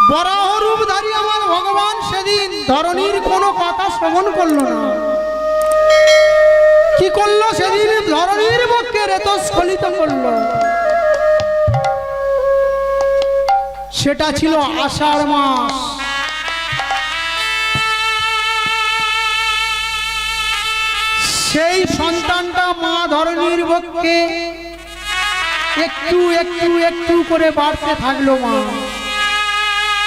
বরাহ রূপধারী আমার ভগবান সেদিন ধরণীর কোনো কথা শ্রবণ করল না। কি করলো সেদিন? ধরণীর পক্ষে রেতস্খলিত করলো। সেটা ছিল আষাঢ় মাস। সেই সন্তানটা মা ধরণীর পক্ষে একটু একটু একটু করে বাড়তে থাকলো। মা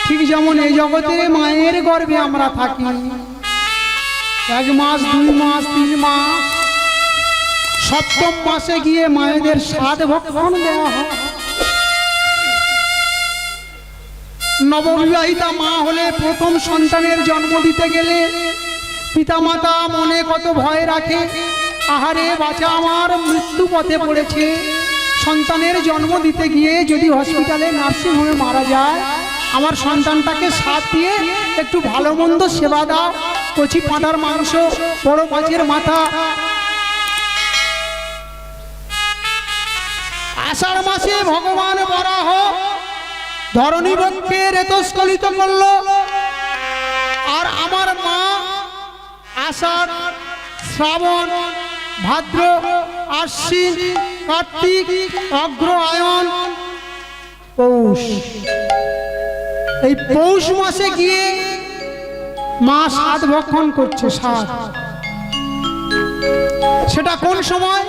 ঠিক যেমন এই জগতে মায়ের গর্ভে আমরা থাকি, 1 মাস 2 মাস 3 মাস, সপ্তম মাসে গিয়ে মায়েদের স্বাদ ভক্ষণ দেওয়া হয়। নববিবাহিতা মা হলে প্রথম সন্তানের জন্ম দিতে গেলে পিতামাতা মনে কত ভয় রাখে, আহারে বাচ্চা আমার মৃত্যু পথে পড়েছে, সন্তানের জন্ম দিতে গিয়ে যদি হসপিটালে নার্সিংহোমে মারা যায়, আমার সন্তানটাকে সাথ দিয়ে একটু ভালো মন্দ সেবা দাও, কচি পাঁঠার মাংস, বড় মাছের মাথা। আষাঢ় মাসে ভগবান বরাহ ধরণী বক্ষে রেতস্খলিত করলো। আর আমার মা আষাঢ়, শ্রাবণ, ভাদ্র, আশ্বিন, কার্তিক, অগ্রহায়ণ, পৌষ, এই পৌষ মাসে গিয়ে মা স্বাদ ভক্ষণ করছে। স্বাদ সেটা কোন সময়?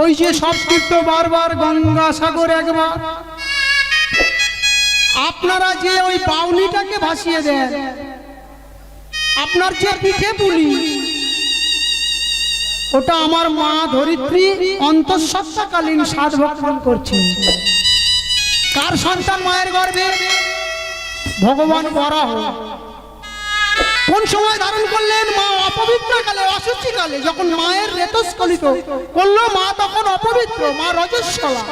ওই যে সব তীর্থ বারবার, গঙ্গা সাগর একবার, আপনারা যে ওই বাউলিটাকে ভাসিয়ে দেন, আপনার যে পিঠে পুলি, ওটা আমার মা ধরিত্রী অন্তঃসত্ত্বাকালীন স্বাদ ভক্ষণ করছে। কার সন্তান মায়ের গর্ভে? ভগবান বরাহ। কোন সময় ধারণ করলেন? মা অপবিত্র কালে, অশুচি কালে, যখন মায়ের রেতস্খলিত করলো, মা তখন অপবিত্র, মা রজস্বলা।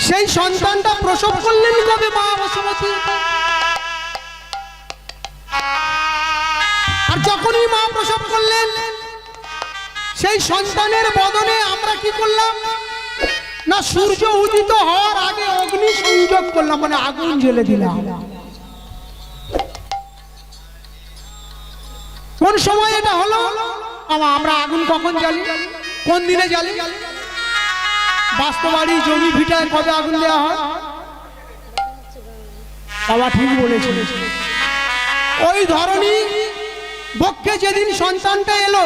সেই সন্তানটা প্রসব করলেন কবে? মা বসুমতী। আর যখনই মা প্রসব করলেন, সেই সন্তানের বদনে আমরা কি করলাম না? সূর্য উদিত হওয়ার আগে অগ্নি সংযোগ করলাম, মানে আগুন জ্বেলে দিলাম। কোন সময় এটা হলো? আমরা আগুন কখন জ্বালি? কোন দিনে জ্বালি? বাস্তবাড়ি জমি ভিটায় কবে আগুন দেওয়া হয়? বাবা ঠিক বলেছে। ওই ধরনী বক্ষে যেদিন সন্তানটা এলো,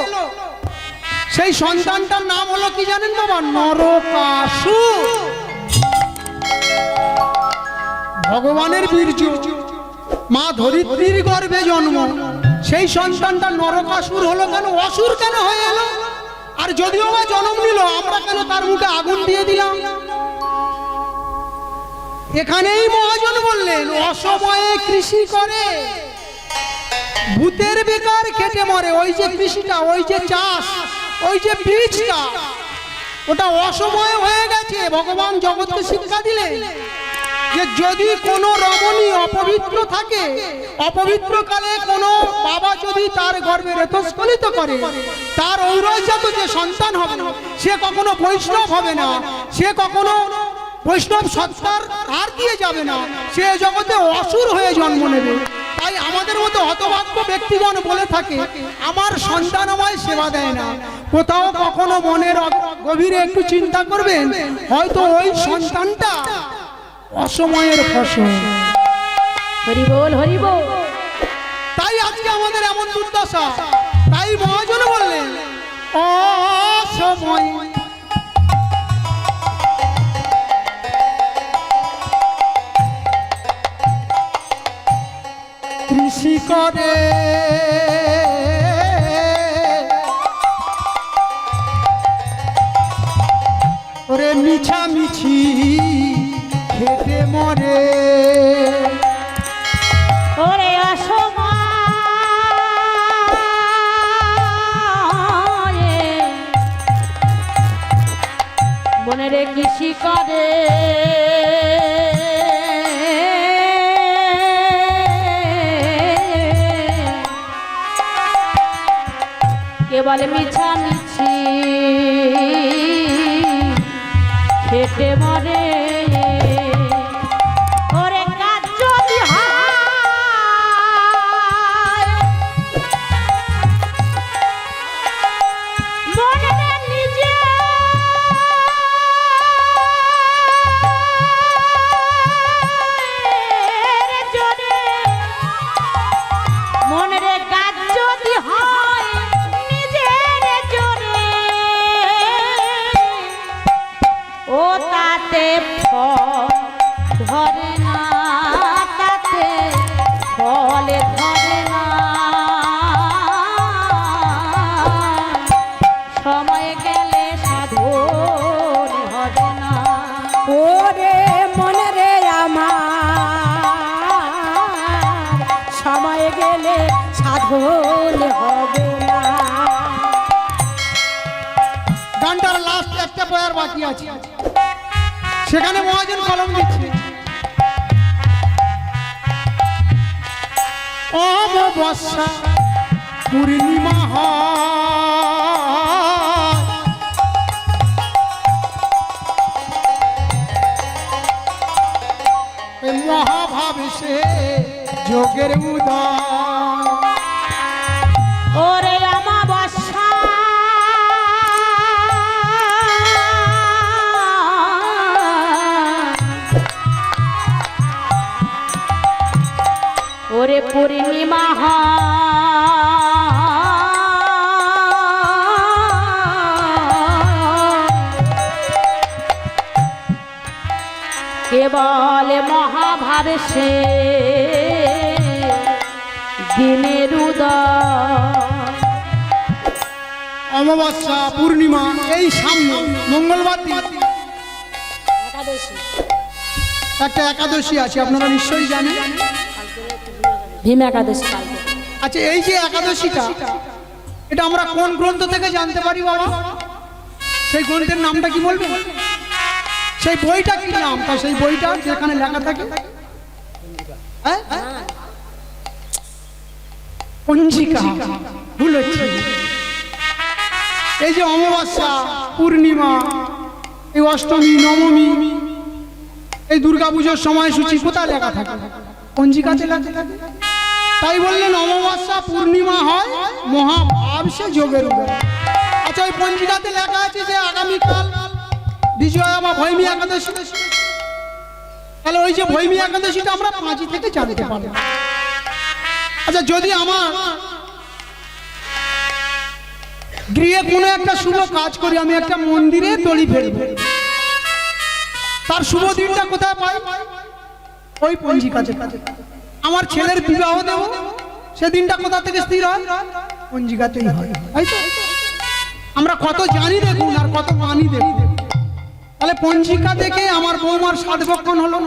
সেই সন্তানটার নাম হলো কি জানেন বাবা? নরকাসুর। ভগবানের বীর্য, মা ধরিত্রীর গর্ভে জন্ম, সেই সন্তানটা নরকাসুর হলো কেন? অসুর কেন হয়ে এলো? আর যদিও বা জন্ম নিল, আমরা কেন তার মুখে আগুন দিয়ে দিলাম? এখানেই মহাজন বললেন, অসময়ে কৃষি করে ভূতের বেকার খেটে মরে। ওই যে কৃষিটা, ওই যে চাষ, ওই যে বীজটা, ওটা অসময়ে হয়ে গেছে। ভগবান জগৎকে শিক্ষা দিলেন যে যদি কোনো রমণী অপবিত্র থাকে, অপবিত্র কালে কোনো বাবা যদি তার গর্ভে রেতস্খলিত করে, তার ঔরজাত যে সন্তান হবে, সে কখনো বৈষ্ণব হবে না, সে কখনো বৈষ্ণব সত্তার আর দিয়ে যাবে না, সে জগতে অসুর হয়ে জন্ম নেবে। তাই আমাদের মতো হতভাগ্য ব্যক্তিগণ বলে থাকে, আমার সন্তান আমায় সেবা দেয় না। কোথাও কখনো মনের গভীরে একটু চিন্তা করবেন, হয়তো ওই সন্তানটা অসময়ের ফসল। হরি বল, হরি বল। তাই আজকে আমাদের এমন দুর্দশা। তাই মহাজন বললেন, অসময় কৃষি করে ওরে মিছামিছি খেতে মরে। ওরে অসময়ে মনের কৃষি করে কে বলে মিছামিছি খেটে মরে ওরে কাজ যদি হয় মনে নিজে মনের কাজ যদি হয় নিজের জোরে ও তাতে ফল ধরে না তাতে ফলে ধরে না সময় গেলে সাধন হবে না ওরে মনে রে আমার সময় গেলে সাধন হবে না। গানটার লাস্ট একটা পয়ার বাকি আছে, সেখানে মহাজন কলম দিচ্ছে। অমাবস্যা পূর্ণিমা হয়, ওই মহাভাবেশে যোগের উদয়। ওরে অমাবস্যা ওরে পূর্ণিমা কেবল মহাভাবেশে দিনের উদয়। অমাবস্যা পূর্ণিমা এই সামনে মঙ্গলবার দিন একটা একাদশী আছে, আপনারা নিশ্চয়ই জানেন। ভীম একাদশী। আচ্ছা, এই যে একাদশীটা এটা আমরা কোন গ্রন্থ থেকে জানতে পারি বাবা? সেই গ্রন্থের নামটা কি বলবেন? সেই বইটা কি নাম? তা সেই বইটা যেখানে লেখা থাকে হ্যাঁ? পঞ্জিকা। ভুল হচ্ছে। এই যে অমাবস্যা পূর্ণিমা, এই অষ্টমী নবমী, এই দুর্গাপুজোর সময়সূচি কোথায় লেখা থাকে? পঞ্জিকাতে লেখা থাকে। তাই বললেন অমাবস্যা পূর্ণিমা হয় মহাভাবসে যোগের উদয়। আচ্ছা, ওই পঞ্জিকাতে লেখা আছে যে আগামীকাল বিজয়া বা ভৈমী একাদশী। তাহলে ওই যে ভৈমী একাদশীটা আমরা পাঁচি থেকে জানতে পারবো। আচ্ছা, যদি আমার গৃহে কোনো একটা শুভ কাজ করি, আমি একটা মন্দিরে দড়ি ফেলবো, তার শুভ দিনটা কোথায় পাই? ওই পঞ্জিকাতে। আমার ছেলের বিবাহ দেব, সেদিনটা কোথা থেকে স্থির হয়? পঞ্জিকাতেই হয়। তাই তো আমরা কত জানি দেখুন আর কত মানি দেখুন। তাহলে পঞ্জিকা দেখে আমার বৌমার সাধভক্ষণ হলো,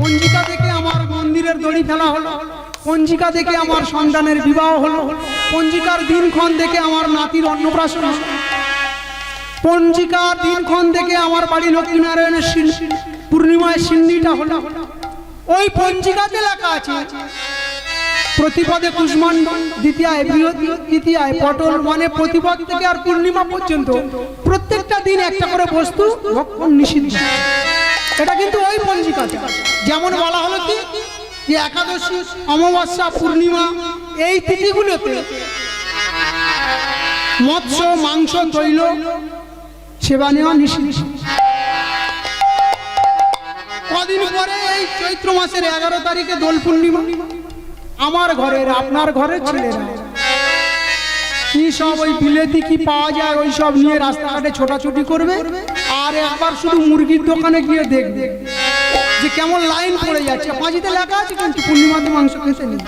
পঞ্জিকা দেখে আমার মন্দিরের দড়ি ফেলা হলো, পঞ্জিকা দেখে আমার সন্তানের বিবাহ হলো, পঞ্জিকার দিনক্ষণ দেখে আমার নাতির অন্নপ্রাশন হলো, পঞ্জিকার দিনক্ষণ দেখে আমার বাড়ি লক্ষ্মীনারায়ণের পূর্ণিমায় সিন্নিটা হলো। ওই পঞ্জিকাতে লেখা আছে প্রতিপদে কুষ্মাণ্ড, দ্বিতীয়ায় বৃহতি, তৃতীয়ায় পটল, মানে প্রতিপদ থেকে আর পূর্ণিমা পর্যন্ত প্রত্যেকটা দিন একটা করে বস্তু ভক্ষণ নিষিদ্ধ। এটা কিন্তু ওই পঞ্জিকাতে। যেমন বলা হলো কি যে একাদশী, অমাবস্যা, পূর্ণিমা এই তিথিগুলোতে মৎস্য, মাংস, তৈল সেবা নেওয়া নিষিদ্ধ। কদিন পরে এই চৈত্র মাসের 11 তারিখে দোল পূর্ণিমা। আমার ঘরের আপনার ঘরের ছেলেরা কি সব ওই বিলেতি কি পাওয়া যায় ওই সব নিয়ে রাস্তাঘাটে ছোটাছুটি করবে, আর একবার শুধু মুরগির দোকানে গিয়ে দেখবে যে কেমন লাইন পড়ে যাচ্ছে। পাঁচিতে লেখা আছে কিন্তু পূর্ণিমাতে মাংস খেতে নেই,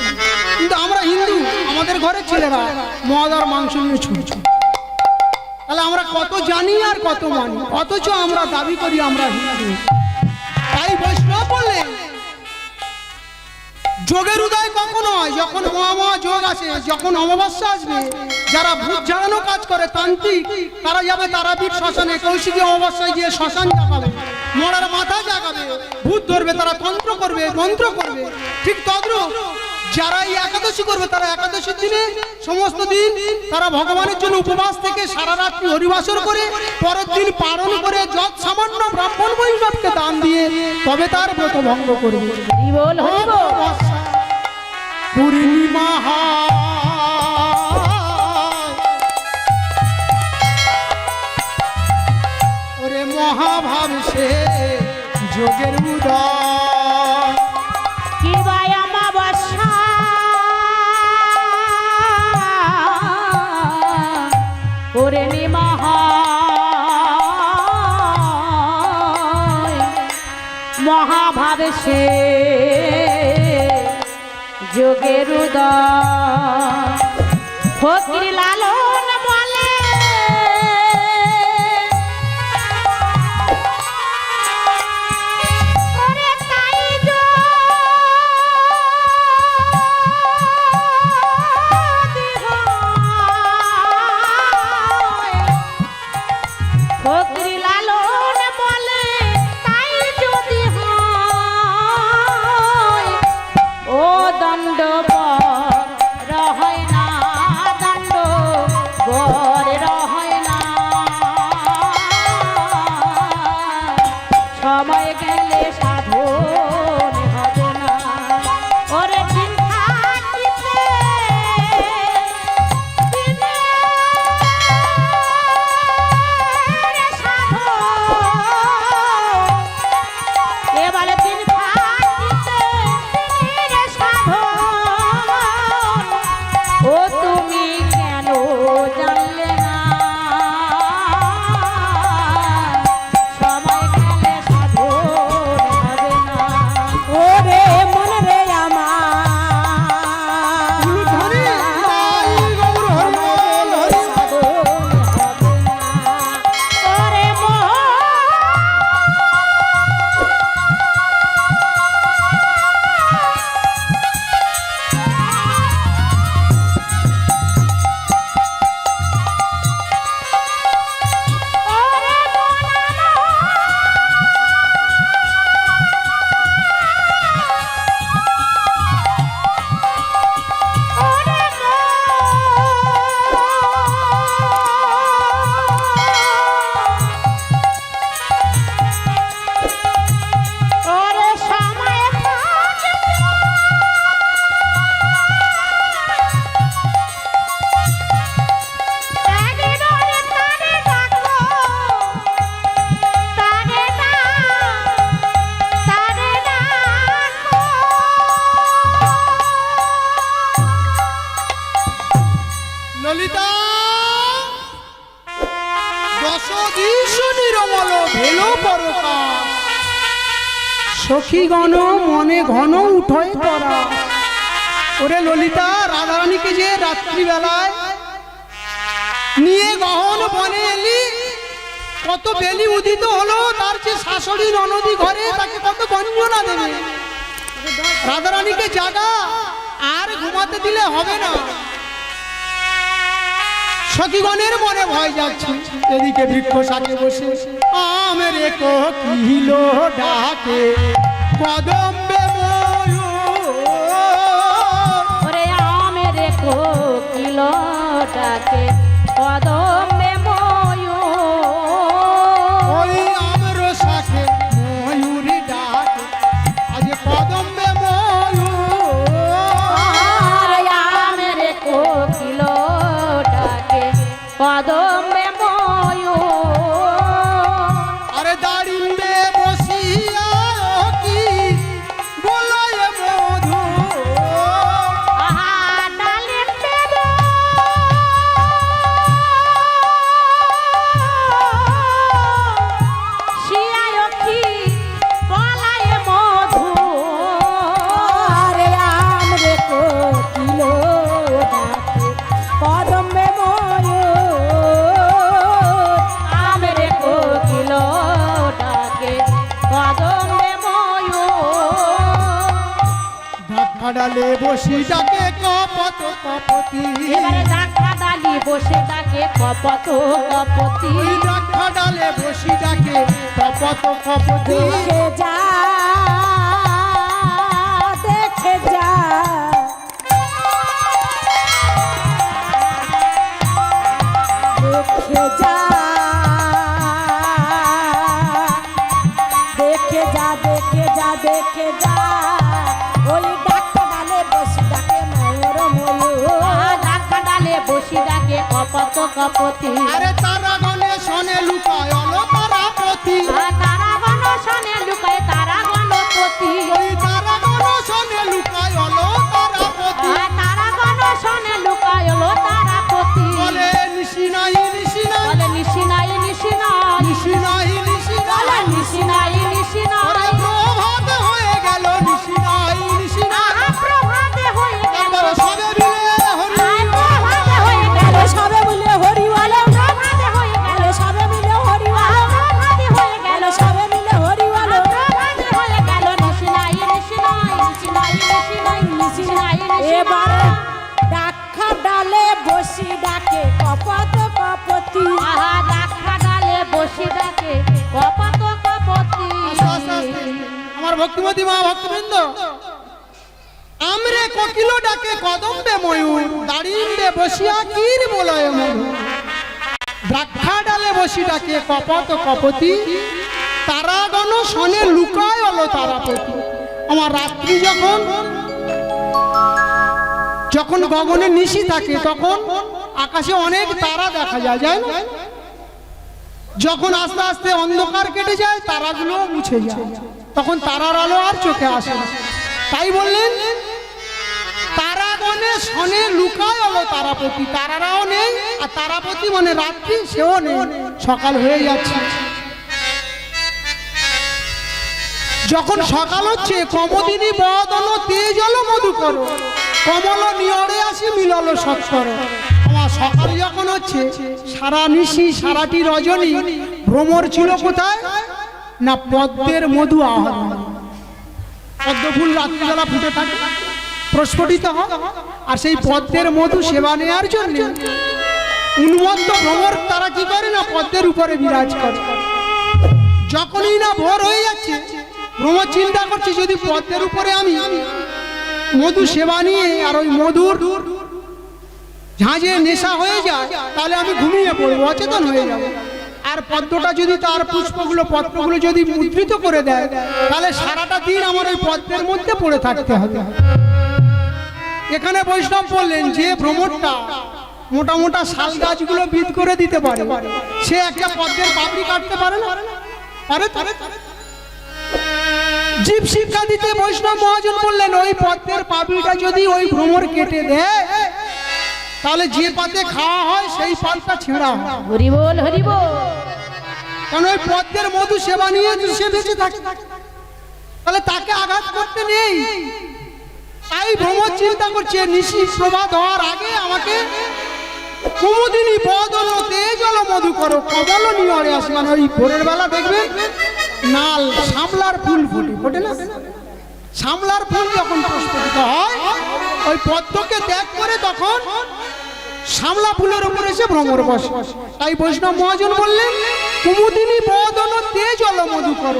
কিন্তু আমরা হিন্দু, আমাদের ঘরের ছেলেরা মদ আর মাংস নিয়ে ছুটছে। তাহলে আমরা কত জানি আর কত মানি, অথচ আমরা দাবি করি আমরা হিন্দু। তাই বৈষ্ণব বললে যোগের উদয় কখন হয়? যখন মহা যোগ আসে, যখন অমাবস্যা আসবে। যারা ভূত জ্বালানো কাজ করে তান্ত্রিক, তারা যাবে তারাপীঠ শ্মশানে, কৌশিকী অমাবস্যায় গিয়ে শ্মশান জাগাবে, মরার মাথা জাগাবে, ভূত ধরবে, তারা তন্ত্র করবে, মন্ত্র করবে। ঠিক তদ্রূপ যারা এই একাদশী করবে তারা একাদশীর দিনে সমস্ত দিন তারা ভগবানের জন্য উপবাস থেকে সারা রাত্রি হরিবাসর করে পরের দিন পালন করে যত সামান্য ব্রাহ্মণ বৈষ্ণবকে দান দিয়ে তবে তার ব্রত ভঙ্গ করবে। হরি বল হরি বল। পূর্ণিমা ওরে মহাভাব সে যোগের উদয় কি ভাই অমাবস্যা পূর্ণিমা মহাভাবে সে যোগের উদয় ফকির লালন বলে ওরে তাই যদি হয়। ফকির লালন বলে তাই যদি হয় ও দণ্ড রহয় না দণ্ড বর রহয় না সময় গেলে সাধন হবে না ওরে দিন থাকিতে দিনের সাধন এবারে দিন থাকিতে দিনের সাধন ও তুমি কেন জানলে না সময় গেলে সাধন হবে না ওরে মন রে হরি আমার নাই গৌর হরি বল হরি সাধন হবে না। ওরে মোহ ওরে ওরে সময় ললিতা দশ দিশ নিরমল ভেল পরকাশ সখীগণ মনে ঘন উঠয় করা ওরে ললিতা রাধারানীকে যে রাত্রিবেলায় নিয়ে গহন বনে এলি কত বেলি উদিত হলো তার যে শাশুড়ি ননদি ঘরে তাকে কত গঞ্জনা দেবে রাধারানীকে জাগা আর ঘুমাতে দিলে হবে না সখীগণের মনে ভয় যাচ্ছে এদিকে বৃক্ষ শাকে বসে আমের কোকিল ডাকে কদম্বে ময়ূর ওরে আমের কোকিল ডাকে কদমে ময়ূর ওই আমের শাকে ময়ূর ডাকে আজ কদম্বে ময়ূর আমের কোকিল ডাকে কদমে ময়ূর আরে দাঁড়িয়ে বসিয়া কি বলয় মধু আহা ডালিম দেব শিয়ায় কি বলায় মধু আরে আমরে কোকিল ডাকে কদমে ময়ূর আমরে কোকিল ডাকে কদমে ময়ূর ধাক্কা ডালে বসি ডাকে কপত কপতি এবারে দেখা ডালি বসে ডাকে কপত কপতি ওই ধাক্কা ডালে বসি ডাকে কপত কপতি দেখে যা দেখে যা দেখে যা দেখে যা দেখে যা ওই ডাক্তার ডালে বসে ডাকে ময়ূর ময়ূর ডাক্তার ডালে বসি ডাকে কপত কপতি আরে তারা গনে শোনে লুকায় অলো তারাপতি তারা গণ শোনে লুকায় তারা গণপতি ওই তারা গন শোনে লুকায় অলো তারাপতি তারা গণ শোনে লুকায় হলো তারাপতি বলে নিশি নাই নিশি নাই বলে নিশি নাই নিশি নাই নিশি নাই নিশি বলে নাই নিশি নাই নিশি ওরে নাই প্রভাত হয়ে গেল নিশি নাই নিশি নাই আহা প্রভাতে হয়ে গেল একবার সবে মিলে হরি আয় প্রভাতে হয়ে গেল আরে সবে মিলে হরি বলে প্রভাতে হয়ে গেল আরে সবে মিলে হরি বলে প্রভাতে হয়ে গেল আরে সবে মিলে হরি বলে প্রভাতে হয়ে গেল নিশি নাই নিশি নাই নিশি নাই নিশি নাই নিশি নাই নিশি এবারে ডাক্তার ডালে বসি ডাকে কপত কপতি আহা ডাক্তার ডালে বসি ডাকে কপত কপতি আস্তে আস্তে আস্তে। আমার ভক্তিমতী মা ভক্তবৃন্দ আমরে কোকিল ডাকে কদম্বে ময়ূর দাঁড়িয়ে বসিয়া কির বলয় মধু দ্রাক্ষা ডালে বসি ডাকে কপত কপতি তারাগণ শনে লুকায় অলো তারাপতি আমার রাত্রি যখন যখন গগনে নিশি থাকে তখন আকাশে অনেক তারা দেখা যায় যায় না যখন আস্তে আস্তে অন্ধকার কেটে যায় তারাগুলো মুছে যায় তখন তারার আলো আর চোখে আসে না তাই বললেন তারাগণে শনে লুকায় হলো তারাপতি তারারাও নেই আর তারাপতি মানে রাত্রি সেও নেই সকাল হয়ে যাচ্ছে যখন সকাল হচ্ছে কমদিনী বদন তেজল মধুকর কমল নিয়রে আসি মিলল সৎকর আমার সকাল যখন হচ্ছে সারা নিশি সারাটি রজনী ভ্রমর ছিল কোথায় না পদ্মের মধু আহরণ পদ্ম ফুল রাত্রিবেলা ফুটে থাকে প্রস্ফুটিত হয় আর সেই পদ্মের মধু সেবা নেওয়ার জন্য উন্মত্ত ভ্রমর তারা কি করে না পদ্মের উপরে বিরাজ করে যখনই না ভোর হয়ে যাচ্ছে ভ্রমর চিন্তা করছে যদি পদ্মের উপরে আমি মধু সেবা নিয়ে আর ওই মধুর ঝাঁঝে নেশা হয়ে যায় তাহলে আমি ঘুমিয়ে পড়বো অচেতন হয়ে যাবো আর পদ্মটা যদি তার পুষ্পগুলো পত্রগুলো যদি মুদ্রিত করে দেয় তাহলে সারাটা দিন আমার ওই পদ্মের মধ্যে পড়ে থাকতে হবে এখানে বৈষ্ণব বললেন যে ভ্রমরটা মোটা মোটা শাল গাছগুলো বিদ করে দিতে পারে সে একটা পদ্মের পাপড়ি কাটতে পারে না পারে জীব শিক্ষা দিতে বৈষ্ণব মহাজন বললেন ওই পদ্মের পাপড়িটা যদি ওই ভ্রমর কেটে দেয় তাহলে যে পাতে খাওয়া হয় সেই পাতটা ছেঁড়া হয় হরি বল হরি বল কারণ ওই পদ্মের মধু সেবা নিয়ে সে বেঁচে থাকে তাহলে তাকে আঘাত করতে নেই তাই ভ্রমর চিন্তা করছে নিশি প্রভাত হওয়ার আগে আমাকে কুমুদিনী বদন তেজল মধু করো কমল নিয়রে আসে মানে ওই ভোরের বেলা দেখবে নাল শামলার ফুল ফুটে ফোটে না শামলার ফুল যখন প্রস্ফুটিত হয় ওই পদ্মকে ত্যাগ করে তখন শামলা ফুলের উপর এসে ভ্রমর বসে তাই বৈষ্ণব মহাজন বললেন কুমুদিনী বদন তেজল মধুকর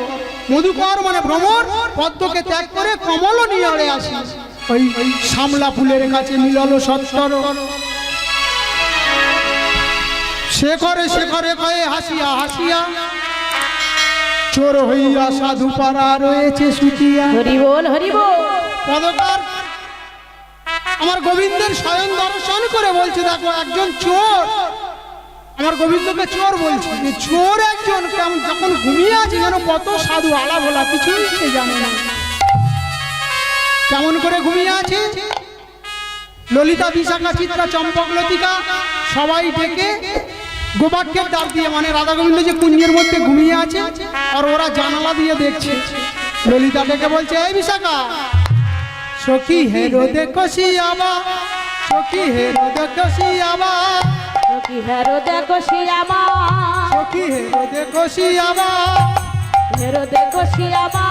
মধুকর মানে ভ্রমর পদ্মকে ত্যাগ করে কমল নিয়রে আসে ওই শামলা ফুলের কাছে মিলল সত্তর শেখরে শেখরে কয়ে হাসিয়া হাসিয়া চোর হইয়া সাধু পাড়া রয়েছে সুচিয়া হরি বল হরি বল পদকার আমার গোবিন্দের স্বয়ং দর্শন করে বলছে দেখো একজন চোর আমার গোবিন্দকে চোর বলছে যে চোর একজন কেমন যখন ঘুমিয়ে আছে যেন কত সাধু আলা ভোলা কিছুই সে জানে না কেমন করে ঘুমিয়ে আছে ললিতা বিশাখা চিত্রা চম্পক লতিকা সবাই ডেকে গোবাক্যের ডাক দিয়ে মানে রাধা গোবিন্দ যে কুঞ্জের মধ্যে ঘুমিয়ে আছে আর ওরা জানালা দিয়ে দেখছে ললিতা ডেকে বলছে এই বিশাখা সখী হেরো দেখো শিয়াবা সখী হেরো দেখো শিয়াবা সখী হেরো দেখো শিয়ামা সখী হেরো দেখো শিয়াবা হেরো দেখো শিয়ামা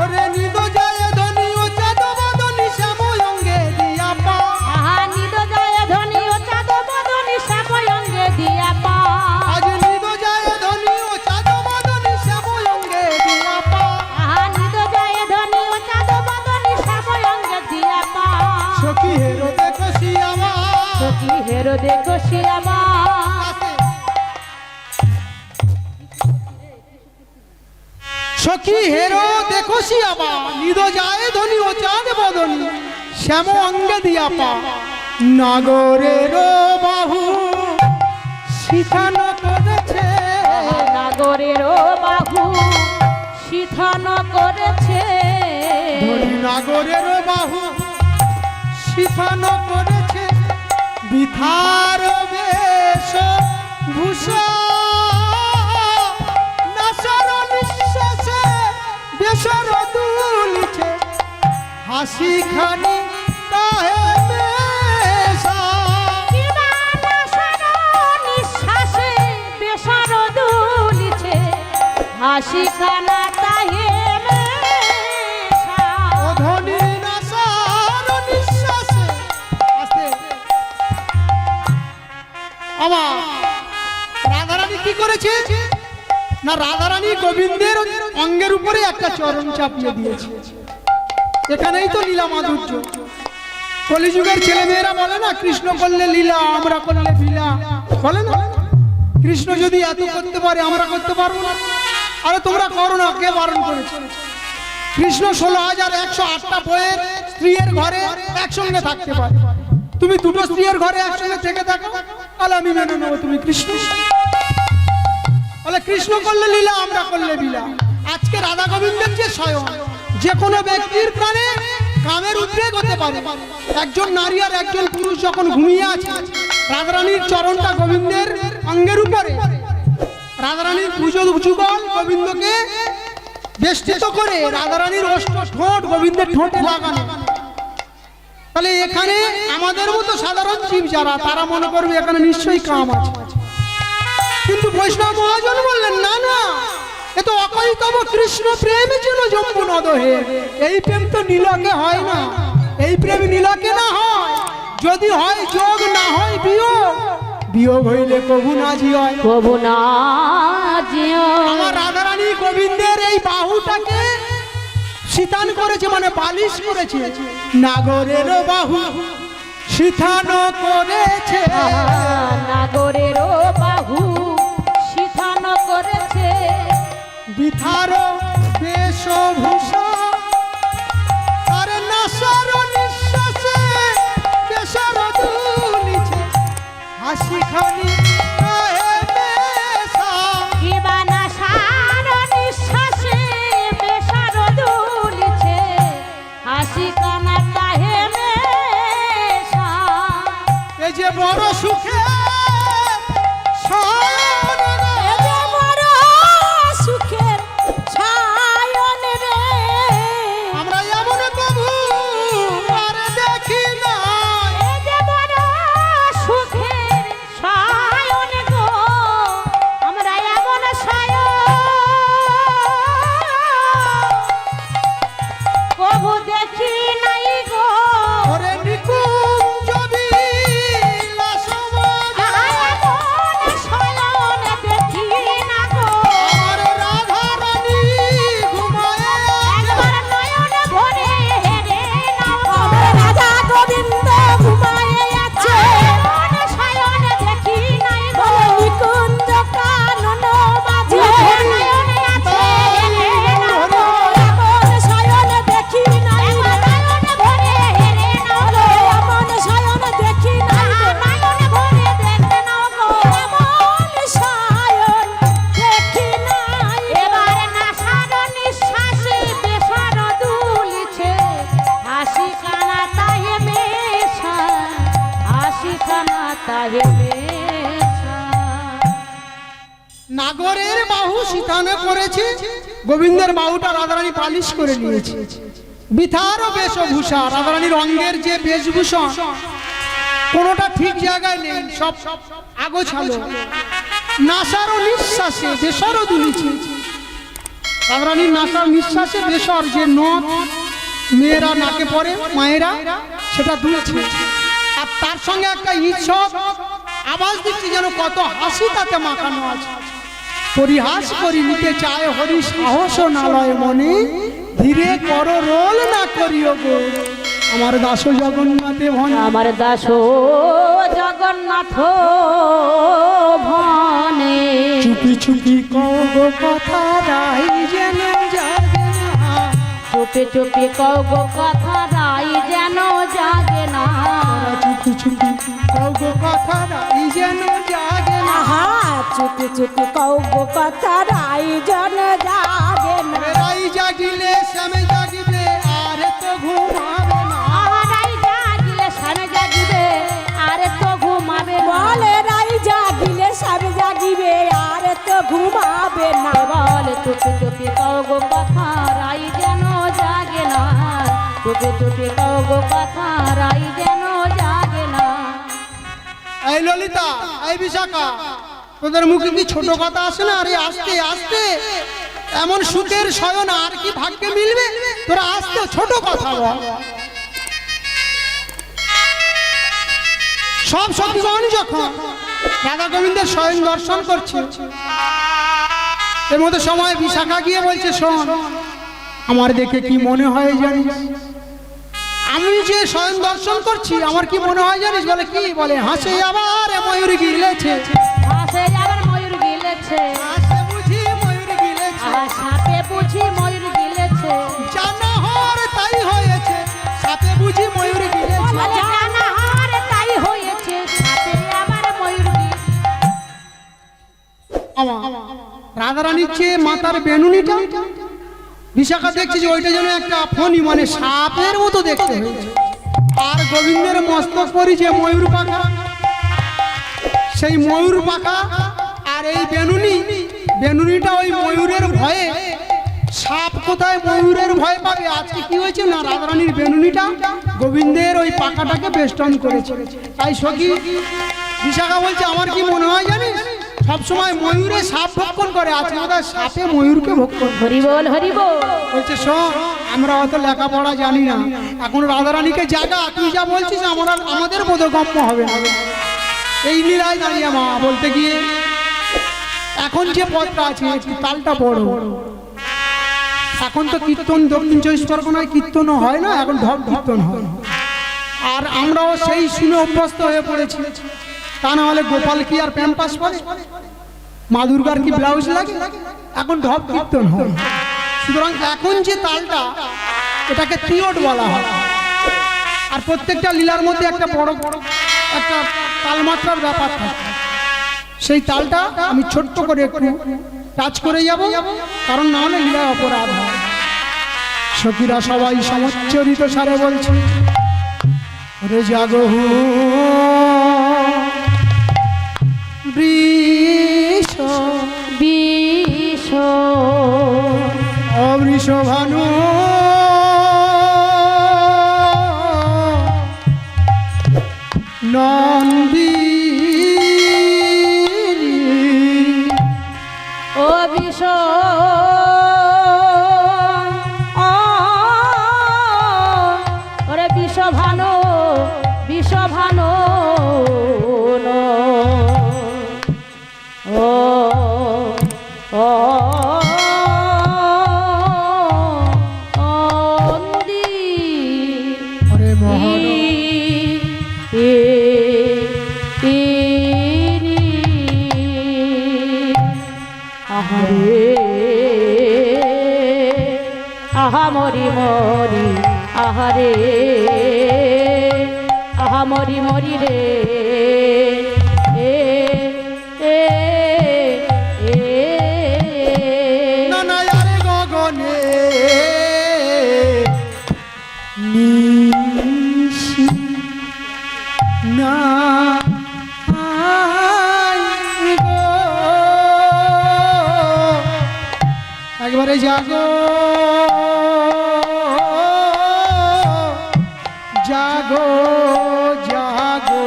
ওরে নিদ যায় ধনী ও চাঁদ বদনি শ্যাময়ঙ্গে দিয়া পা আহা নিদ জয় ধনী ও চাঁদ বদনি শ্যাময়ঙ্গে দিয়া পা আজ নিদ যায় ধনী ও চাঁদ বদনি শ্যাময়ঙ্গে দিয়া পা আহা নিদ জয় ধনী ও চাঁদ বদনি শ্যাময়ঙ্গে দিয়া পা সখী হেরো দেখো শিয়াবা সখী হেরো দেখো শিয়ামা সখী সখী হেরো দেখো শিয়াবা নিদ যায় ধনী ও চাঁদ বদনী শ্যাম অঙ্গে দিয়া পা নাগরের বাহু শিখান করেছে নাগরের বাহু শিথন করেছে ধনী নাগরের বাহু শিখান করেছে বিথার বেশ ভূষা নাসার নিঃশ্বাসে বেসর দুলছে হাসি খানি তাহে মেশা নিঃশ্বাসে বেসর দুলছে হাসি খানা তাহে ও ধনী নাসার নিঃশ্বাসে আস্তে আমার রাধারানী কি করেছে না রাধারানী গোবিন্দের অঙ্গের উপরে একটা চরণ চাপিয়ে দিয়েছে এখানেই তো লীলা মাধুর্য কলিযুগের ছেলেমেয়েরা বলে না কৃষ্ণ করলে লীলা আমরা করলে লীলা বলে না কৃষ্ণ যদি এত করতে পারে আমরা করতে পারবো না আরে তোমরা করো না কে বারণ করেছে কৃষ্ণ 16,108টা বইয়ের স্ত্রীর ঘরে একসঙ্গে থাকতে পারে তুমি দুটো স্ত্রীর ঘরে একসঙ্গে থেকে থাকো তাহলে আমি মেনে নেবো তুমি কৃষ্ণ বলে কৃষ্ণ করলে লীলা আমরা করলে লীলা আজকে রাধা গোবিন্দের যে স্বয়ং যে কোনো ব্যক্তির প্রাণে কামের উদ্রেক হতে পারে একজন নারী আর একজন পুরুষ যখন ঘুমিয়ে আছে রাধারানীর চরণটা গোবিন্দের অঙ্গের উপরে রাধারানীর পুজো যুগল গোবিন্দকে বেষ্টিত করে রাধারানীর অষ্ট ঠোঁট গোবিন্দের ঠোঁটে লাগানো তাহলে এখানে আমাদের মতো সাধারণ জীব যারা তারা মনে করবে এখানে নিশ্চয়ই কাম আছে কিন্তু বৈষ্ণব মহাজন বললেন না না এ তো অকৈতব কৃষ্ণ প্রেম যেন জম্বু নদহে এই প্রেম তো নীলকে হয় না এই প্রেম নীলকে না হয় যদি হয় যোগ না হয় বিয়োগ বিয়োগ হইলে কবু না জিয় প্রভু না জিও আমার রাধারানী গোবিন্দের এই বাহুটাকে শীতান করেছে মানে বালিশ করেছে নাগরের বাহু শীতান করেছে নাগরের বাহু শিথন করেছে বিথার বেশভূষা আর নাসার নিঃশ্বাসে কেশর দুলিছে হাসি খানি কাহে মেশা কিবানা সার নিঃশ্বাসে বেসার দুলিছে হাসি কানা তাহে মেশা এই যে বড় সুখে সুখের ছায়ন রে আমরা এমন কবু আর দেখি না এই যে বড় সুখের সায়ন গো আমরা এমন সায়ন কবু দেখি নাই গো ওরে নিকুঞ্জ বিলাস নাগরের বাহু শীতানে করেছে, গোবিন্দের বাহুটা রাধারানী পালিশ করে নিয়েছে। বিথার বেশভূষা, রাধারানীর অঙ্গের যে বেশভূষণ কোনোটা ঠিক জায়গায় নেই, সব আগোছালো। নাসার ও নিঃশ্বাসে বেসরও দুলিছে। রাধারানীর নাসার নিঃশ্বাসে বেসর, যে নথ মেয়েরা নাকে পরে মায়েরা, সেটা দুলছে। আর তার সঙ্গে একটা ইচ্ছক আওয়াজ দিচ্ছে, যেন কত হাসি তাতে মাখানো আছে। পরিহাস করি নিতে চায় হরি সাহস নালয় মনে, ধীরে কর রোল না করিও গো আমার দাস জগন্নাথে ভনে। আমার দাস জগন্নাথ ভনে চুপি চুপি কও গো কথা রাই জেনে যায়। চুপে চুপে কও গো কথা রাই যেন জাগে না চুপি চুপি কও গো কথা রাই যেন জাগে না আহা চুপি চুপি কও গো কথা রাই যেন জাগে না রাই জাগিলে শ্যামে জাগিবে আর তো ঘুমাবে না রাই জাগিলে সামনে জাগিবে আরে তো ঘুমাবে না বলে রাই জাগিলে সব জাগিবে আর তো ঘুমাবে না বল চুপে চুপে কও গো কথা রাই যেন জাগে না চুপে চুপে কও গো কথা রাই যেন জাগে না এই ললিতা এই বিশাখা তোদের মুখে কি ছোট কথা আসে না আরে আস্তে আস্তে এমন সুখের শয়ন আর কি ভাগ্যে মিলবে তোরা আস্তে ছোট কথা বল সব সখীগণ যখন রাধা গোবিন্দের স্বয়ং দর্শন করছে এর মধ্যে সময় বিশাখা গিয়ে বলছে শোন আমার দেখে কি মনে হয় জানিস আমি যে স্বয়ং দর্শন করছি আমার কি মনে হয় জানিস বলে কি বলে হাসে আবার ময়ূর গিলেছে হাসে আবার ময়ূর গিলেছে হাসে বুঝি ময়ূর গিলেছে সাপে বুঝি ময়ূর গিলেছে জানা হর তাই হয়েছে সাপে বুঝি ময়ূর গিলেছে জানা হার তাই হয়েছে সাপে আবার ময়ূর আমার রাধারানীর চেয়ে মাতার বেনুনিটা বিশাখা দেখছি যে ওইটা যেন একটা ফণি মানে সাপের মতো দেখতে হয়েছে আর গোবিন্দের মস্তক পরি যে ময়ূর পাখা সেই ময়ূর পাখা আর এই বেনুনিটা ওই ময়ূরের ভয়ে সাপ কোথায় ময়ূরের ভয় পাবে আজকে কি হয়েছে না রাধারানীর বেনুনিটা গোবিন্দের ওই পাখাটাকে বেষ্টন করেছে তাই সখী বিশাখা বলছে আমার কি মনে হয় জানিস সবসময় ময়ূরে সাপ ভক্ষণ করে আজকে বোধহয় সাপে ময়ূরকে ভক্ষণ করে হরি বল বলছে শোন আমরা অত লেখাপড়া জানি না এখন রাধারানীকে জাগা তুই যা বলছিস আমাদের বোধগম্য হবে না এই লীলায় দাঁড়িয়ে মা বলতে গিয়ে এখন যে পথটা আছে একটু তালটা বড় এখন তো কীর্তন দক্ষিণ চব্বিশ পরগনায় কীর্তনও হয় না এখন ঢপ কীর্তন হয় আর আমরাও সেই শুনে অভ্যস্ত হয়ে পড়েছি তা না হলে গোপাল কি আর প্যাম্পাস পরে মা দুর্গার কি ব্লাউজ লাগে এখন ঢপ কীর্তন হয় সুতরাং এখন যে তালটা এটাকে ত্রিয়ট বলা হয় আর প্রত্যেকটা লীলার মধ্যে একটা বড় একটা তালমাত্রার ব্যাপার থাকে সেই তালটা আমি ছোট্ট করে একটু টাচ করে যাব কারণ না হলে লীলা অপরাধ হয় সখীরা সবাই সমচ্চরিত সারে বলছে রে জাগহু বৃষ বিষ অবৃষ ভানু নন্দী ও বিষ ওরে বিষ ভানো ও ও হরে মোহন আহা মরি মরি আহারে আহা মরি মরি রে নানায়ারে গগনে নিশি না একবারে জাগো জাগো জাগো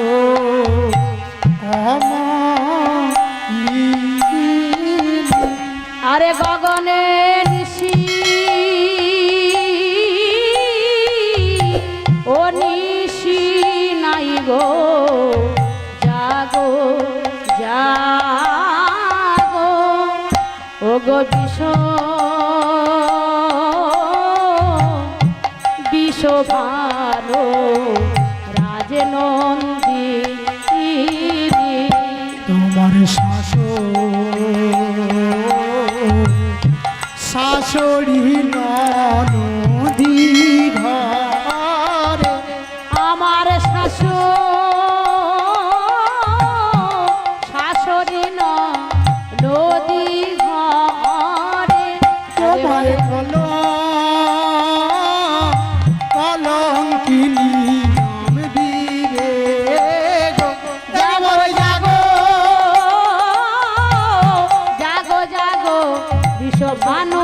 আরে গগনে নিশি ও নিশি নাই গো জাগো জাগো ও গো বিষ ভালো রাজনন্দী তোমার শাশুড়ি নদী ভানো